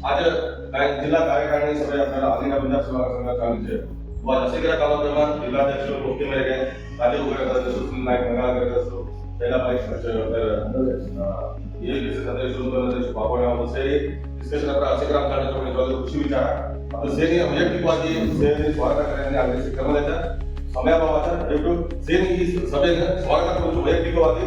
आज जिल्हा कार्यकारिणी सभे आपल्याला अलिंगा पंजाब सेवा संघ चालूचे असेगिरा कार्यक्रमात जिल्हाध्यक्ष मुख्य मेरे राज्य उपाध्यक्ष सुनील नाईक मंगळाकर असो पहिला पाहिजे ये विशेष अध्यक्ष अध्यक्ष बाबा से डिस्कशन अपना असेगिरा कार्यक्रम जो कृषि विचार ಅದು ಸೇರಿ ವೈಯಕ್ತಿಕವಾಗಿ ಸೇರಿ ಸ್ವಾಗತ ಕಾರ್ಯಕ್ರಮ ಆಗಲಿ ಕ್ರಮದ ಸಮಯಭಾವದ ದಯವಿಟ್ಟು ಸೇರಿ ಈ ಸಭೆಗೆ ಸ್ವಾಗತ ಕೋರುವುದು ವೈಯಕ್ತಿಕವಾಗಿ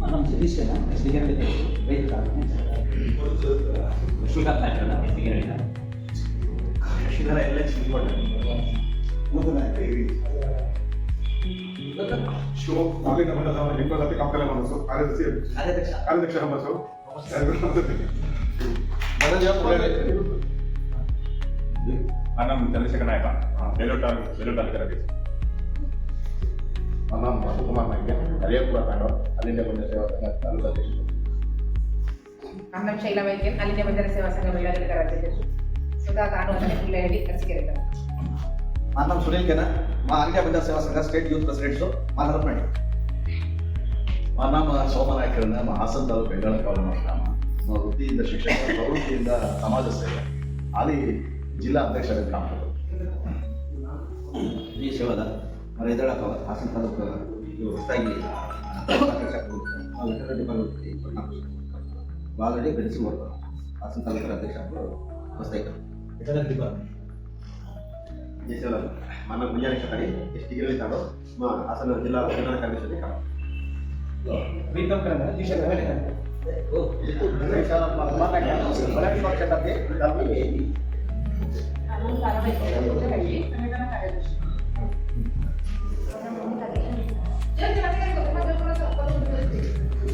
Manam jenis kan, sedikit lebih baik kan? Sudah tak ada, sedikit lebih. Sudah ada election juga. Mungkin ada ini. Show, kali nama sama lingkungan tapi kapal yang masuk, ada deksa masuk. mana jawab boleh Anam Chandra Naika, Velotal Karagis. Anam Masuk Kumar Naika, Aliyapura Kando, Alinda Bandar Sewa Sangha Taluka Aಧ್ಯಕ್ಷರು. Anam Shaila Vaiken, Alinda Bandar Sewa Sangha Vellalikara Aಧ್ಯಕ್ಷರು. Sudha ಕಾನೂನು ಜಿಲ್ಲೆಯಲ್ಲಿ ಕರ್ಸಿಗೆರೆ. Manam Sunil Kena, Alinda Bandar Sewa Sangha State Youth President so, Manam Nadi. Manam Somanaikarana, Hasan Taluka Vellalikara Grama. ವೃತ್ತಿಯಿಂದ ಶಿಕ್ಷಕ ಪ್ರವೃತ್ತಿಯಿಂದ ಸಮಾಜ ಸೇವೆ ಅಲ್ಲಿ ಜಿಲ್ಲಾ ಅಧ್ಯಕ್ಷರ काम ಈ ಸೇವಾದ మరి ಎದಳಕ ಹಾಸನ ತಾಲೂಕು ಹೊಸದಾಗಿ ಆಲ್ರೆಡಿ ಬೆಳೆಸಿ ಬರ್ತಾರೆ ಹಾಸನ ತಾಲೂಕು ಅಧ್ಯಕ್ಷ ಹೊಸದಾಗಿ ಈ ಸೇವಾ ಮಾನವ ಮುಂಜಾನೆ ಕಡೆ ಎಷ್ಟು ಗಿರಲಿ ತಾಡೋ ಹಾಸನ ಜಿಲ್ಲಾ ಪ್ರಧಾನ ಕಾರ್ಯದರ್ಶಿ काम ಪ್ರೀತಮ್ ಕರಣ ದಿಶಾ ಮೇಲೆ Oh, itu cara mana kan? Boleh dipakai tapi ini. Anu cara baik itu lagi, karena ada terus.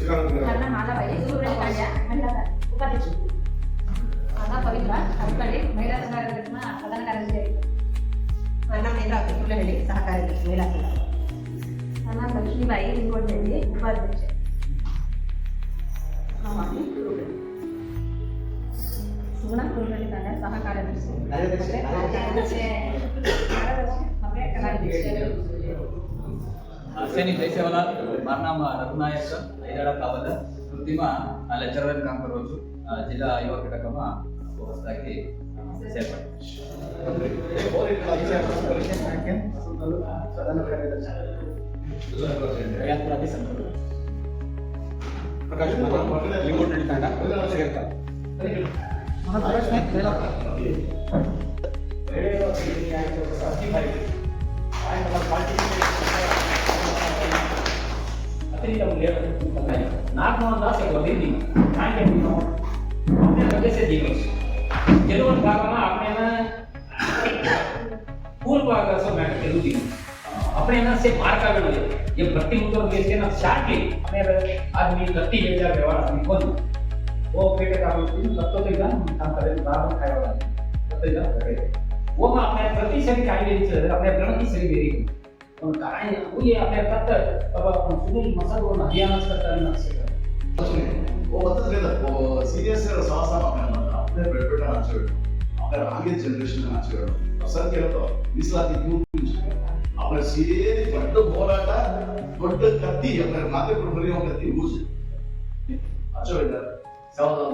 Karena mana baik itu sudah kaya, mana bukan itu. Mana pavitra, ಅದಕ್ಕೆ ಮಹಿಳಾ ಸಂಘಟನೆಗಳ ಪ್ರಧಾನ ಕಾರ್ಯದರ್ಶಿ. ನನ್ನ ಮಹಿಳಾ ಅಧ್ಯಕ್ಷರಲ್ಲಿ ಸಹಕಾರಿ ಮಹಿಳಾ ಸಂಘ. ನನ್ನ ಲಕ್ಷ್ಮೀಬಾಯಿ ನಿಂಗೋಡ್ನಲ್ಲಿ ಉಪಾಧ್ಯಕ್ಷ. ಸುಗುಣ ಕುರುಗಳಿದ್ದಾರೆ ಸಹ ಕಾರ್ಯದರ್ಶಿ सैनी जयसेवाला मारना रघुनायक ऐदाड़ा कावल कृत्रिमा लेक्चरर काम करोचु जिल्ला युवा घटकमा ಹೊಸದಾಗಿ प्रकाश लिंगोट नडीतांड ಸೇರ್ತಾ మన ಪ್ರಕಾಶ್ ನಾಯ್ಕ ಹೇಳಪ್ಪ ಕೆಲವೊಂದು ಭಾಗನ આપણે पूर्व भाग असं मॅटर केलं होती આપણે એના से मार्क आवेलो છે ये भर्ती मुद्दों के इसके ना शार्टली अपने आदमी 30,000 व्यवहार आदमी खोल वो पेटे का तो एकदम काम करे बाहर खाया वाला तो एकदम करे वो में अपने प्रति शरीर काय वेरी છે अपने गणती शरीर वेरी पण काय वो ये अपने तत्त अब आपण सुनील मसालो अभियान करता नसते वो बता देता वो सीरियस साहस अपने बेटा नाचो अपने आगे जनरेशन नाचो सर के तो इस्लामी यूथ अपने सीधे बड्ड ಹೋರಾಟ ದೊಡ್ಡ ಕತ್ತಿ अपने माथे पर बरी होगा कत्ती यूज अच्छा बेटा सावधान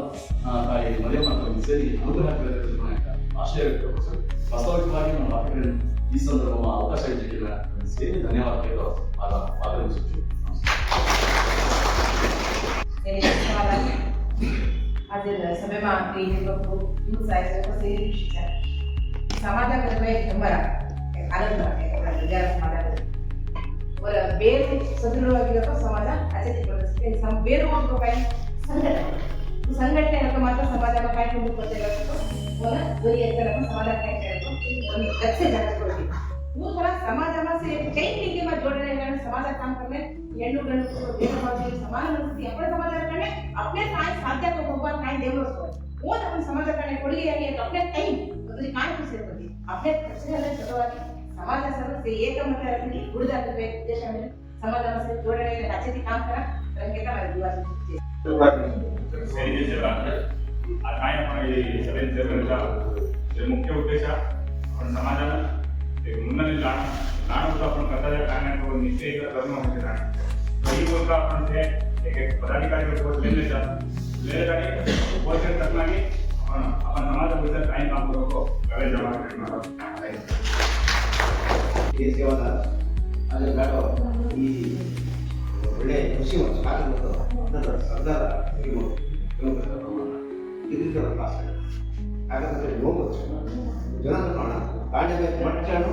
ताई मरियम ಅಂತ ಸೇರಿ ಅನುಗ್ರಹ ಪಡೆದಿದ್ದಾರೆ ಆಶ್ರಯ ವ್ಯಕ್ತಪಡಿಸಿ ವಾಸ್ತವಿಕವಾಗಿ ನಮ್ಮ ಮಾತುಗಳು ಈ ಸಂದರ್ಭದಲ್ಲಿ ಅವಕಾಶ ನೀಡಿದ ಸೇರಿ ಧನ್ಯವಾದಗಳು ಆದರಿಸುತ್ತೇವೆ आज सभेमा समाजाकडे नंबर आनंद ಬೇರೆ ಸದೃಢವಾಗಿರುವ ಸಮಾಜ ಅದೇ ಬೇರೆ ಒಂದು ಸಂಘಟನೆ ಮಾತ್ರ ಸಮಾಜ ಕಾಯ್ಕೊಂಡು ಗೊತ್ತಿರಬೇಕು ಒಂದು ಸಮಾಜ ಒಂದು ಲಕ್ಷ ಜನ ಕೊಡ್ತೀವಿ वो थोड़ा समाजाला से चैन लिंक में जोड़ रहे हैं समाज काम करने हेण्णु गंडु भेदभाव समान मनस्थिति अपने समाज करने अपने काय साध्य तो भगवान काय देवलो असतो वो आपण समाज करने ಕೊಡುಗೆಯಾಗಿ अपने टाइम ಅದು काय ಸೇರ್ಪಡಿ अपने ಖರ್ಚಿನಲ್ಲಿ ಚಟವಾಗಿ समाज सर्व एकमताने उಳಿದಾಗಬೇಕು ಉದ್ದೇಶವನ್ನು समाजाला से जोडणे राज्याची काम करा रंगेता दिवाळी आज काय आपण हे सगळे जे मुख्य उद्देश आपण समाजाला एक मुन्नाने लहान होतो आपण कर्तव्य करण्याचा निश्चय करणं म्हणजे नाही ही गोष्ट आपण ते एक पदाधिकारी बसलेले आणि उपोषण करणारी आपण समाजाबद्दल काही काम करू करायला जमा करणार ಈ ಸೇವಾದ ಅದರ ಘಾಟ ಈ ಒಳ್ಳೆ ಖುಷಿ ಮತ್ತು ಕಾಲದ ಅದರ ಸರ್ದಾರ ಇರ್ಬೋದು ಇದರಿಂದ ಕ್ಲಾಸ್ ಹಾಗಾದರೆ ಹೋಗ್ಬೋದು ಜನ काढणे मटच्यानं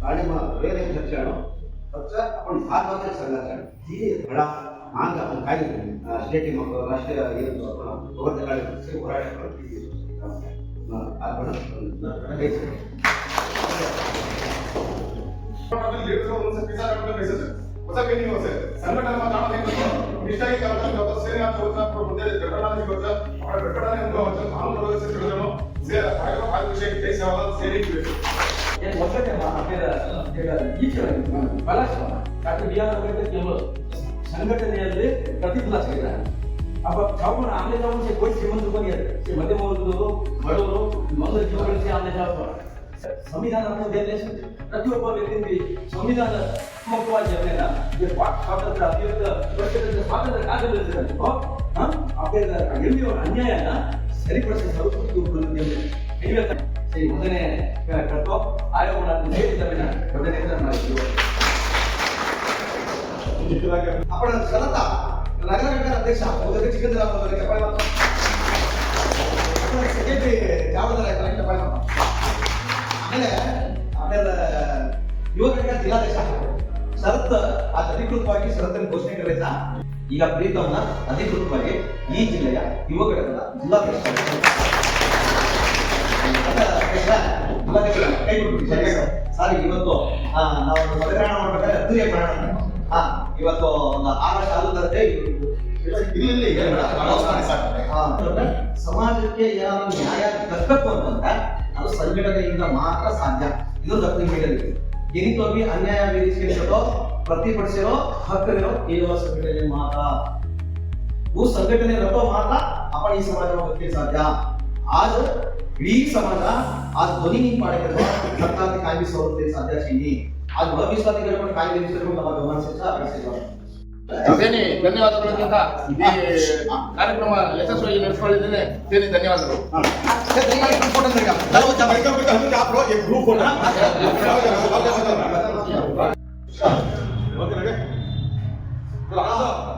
काढणे वेळ चर्चानं फक्त आपण फार मात्र सांगायचं ती धडा माग आपण काय स्टेट मग राष्ट्रीय आपण ಲೀಡರ್ಸ್ ಒಂದು ಪಿಸಾ ಮೆಸೇಜ್ ಹೊಸ ಮೀನಿಂಗ್ ಹೊಸ ಸಂಘಟನೆ ಕಾಣೋದು ನಿಷ್ಠಾಗಿ ಕಾರ್ಯಕ್ರಮ ಸೇನೆ ಅಂತ ಹೋಗ್ತಾ ಮುಂದೆ ಘಟನಾಗಿ ಹೋಗ್ತಾ ಅವರ ಘಟನೆ ಅಂತ ಹೋಗ್ತಾ ನಾವು ನೋಡೋದು ಸೇರಿದ್ರು ಸೇರ ಕಾರ್ಯಕ್ರಮ ಆ ವಿಷಯಕ್ಕೆ ಜೈ ಸೇವಾ ಸೇರಿದ್ವಿ yang waktu yang apa itu balas tapi dia orang itu yang ಸಂಘಟನೆಯಲ್ಲಿ ಪ್ರತಿಫಲ ಸಿಗ್ತಾರೆ अब ಕಾಮನ್ ಆಮೇಲೆ ನಾವು कोई ಶ್ರೀಮಂತ ಬಗೆಯ ಮಧ್ಯಮ ವರ್ಗದವರು ಬಡವರು ಮಂಗಲ ಜೀವನಕ್ಕೆ ಆಮೇಲೆ ಜಾಸ್ತಿ ಸಂವಿಧಾನವನ್ನು ದೇಶ ಪ್ರತಿಯೊಬ್ಬ ವ್ಯಕ್ತಿಗೆ ಸಂವಿಧಾನ ಮುಖ್ಯವಾಗಿ ಅವನೇನ ಈ ಸ್ವಾತಂತ್ರ್ಯ ಅಭಿವೃದ್ಧಿ ಸ್ವಾತಂತ್ರ್ಯ ಆಗಲಿಲ್ಲ आपल्याला ಎಲ್ಲಿಯೋ ಅನ್ಯಾಯನ ಸರಿಪಡಿಸಲು ಸ್ವಲ್ಪ ಈ ಮೊದಲನೇ ಕರ್ತವ್ಯ ಆಯೋಗಗಳನ್ನು ಹೇಳಿದ್ದವನ್ನ ಮೊದಲನೇ ಮಾಡಿದ್ರು आपण जनता नगरकर अध्यक्ष उदय चिकंदराव वगैरे काय म्हणतो आपण सेक्रेटरी जबाबदार आहे कलेक्टर काय म्हणतो ಆಮೇಲೆ आपल्याला ಯುವ ಘಟಕ ಜಿಲ್ಲಾಧ್ಯಕ್ಷ ಶರತ್ आज ಅಧಿಕೃತವಾಗಿ ಷರತ್ತನ್ನು ಘೋಷಣೆ करायचा ಈಗ ಪ್ರೀತಮ್ನ ಅಧಿಕೃತವಾಗಿ ಈ ಜಿಲ್ಲೆಯ ಯುವ ಘಟಕದ ಜಿಲ್ಲಾಧ್ಯಕ್ಷ ಸರ್ ಇವತ್ತು ನಾವು ಮತದಾನ ಮಾಡ್ಬೇಕಾದ್ರೆ ಅದ್ದೂರಿಯಾಗಿ ಮಾಡೋಣ ಇವತ್ತು ಒಂದು 6 ಸಾಲು ತರದೆ ಇಲ್ಲಿ ಸಮಾಜಕ್ಕೆ ಏನಾದ್ರು ನ್ಯಾಯ ದಕ್ಕಬೇಕು ಅಂತಂದ್ರೆ ಅದು ಸಂಘಟನೆಯಿಂದ ಮಾತ್ರ ಸಾಧ್ಯ ಇದು ದಕ್ಷಿಣ ಮೀಡಿಯಲ್ಲಿ ಏನಿತ್ತು ಅನ್ಯಾಯ ವಿಧಿಸಿರೋ ಪ್ರತಿಭಟಿಸಿರೋ ಹಕ್ಕಿರೋ ಕೇವಲ ಸಂಘಟನೆ ಮಾತ್ರ वो संघटने रतो मात्र आपण ही समाजामध्ये साध्या आज इडी समाज आज ध्वनी नहीं पाडे सरकारने काय बी सवलती साध्याची नाही आज भविष्यातील पण काय विषय ನಮ್ಮ ಗಮನಿಸಿದ ಅಗತ್ಯವಿದೆ ಸೇನೆ ಧನ್ಯವಾದಗಳಿಂದ ಈ ಕಾರ್ಯಕ್ರಮ ಯಶಸ್ವಿಯಾಗಿ ನಡೆಸಿಕೊಳ್ಳಿದ್ದೇನೆ ಸೇನೆ ಧನ್ಯವಾದಗಳು एक ग्रुप होता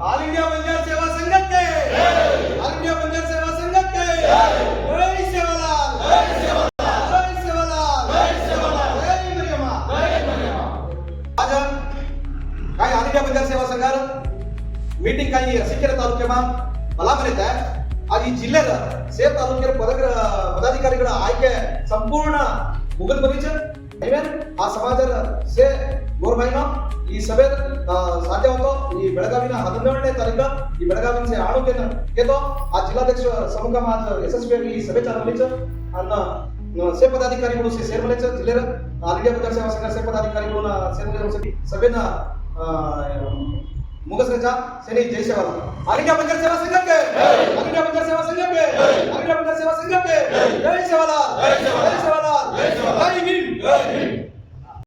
ऑल इंडिया बंजार सेवा संघटने ऑल इंडिया बंजार सेवा संघटने जय सेवालाल जय सेवालाल जय सेवालाल जय सेवालाल जय मरियम्मा आज काय ऑल इंडिया बंजार सेवा संघार मीटिंग काही सिक्केर तालुक्याમાં ಬಲಾಮನೆ ಇದೆ आज ಈ ಜಿಲ್ಲೆದ ಸೇರ್ ತಾಲೂಕಿನ ಪದಾಧಿಕಾರಿಗಳ ಆಯ್ಕೆ ಸಂಪೂರ್ಣ ಮುಗಿದು ಬಂದಿದೆ ಇವೆನ್ ಆ ಸಮಾಜದ ಸೇ ಗೋರ್ಮೈನ ಈ ಸಭೆ ಸಾಧ್ಯ होतो ಈ ಬೆಳಗಾವಿನ 17ನೇ ತಾರೀಕು ಈ ಬೆಳಗಾವಿನ ಆಣುಕೆನ ಕೇತೋ ಆ ಜಿಲ್ಲಾಧ್ಯಕ್ಷ ಸಮೂಹ ಮಾತ ಯಶಸ್ವಿಯಾಗಿ ಈ ಸಭೆ ಚಾಲನೆ ಅನ್ನ ಸೇ ಪದಾಧಿಕಾರಿಗಳು ಸೇರ್ಮಲೆಚ ಜಿಲ್ಲೆರ ಆಲ್ ಇಂಡಿಯಾ ಬಜಾರ್ ಸೇವಾ ಸಂಘ ಸೇ ಪದಾಧಿಕಾರಿಗಳು ಸೇರ್ಮಲೆ ಸಭೆನ मुगसरेचा सेने जय सेवालाल ऑल इंडिया बंजार सेवा संघ के ऑल इंडिया बंजार सेवा संघ के ऑल इंडिया बंजार सेवा संघ के जय सेवालाल जय सेवालाल जय हिंद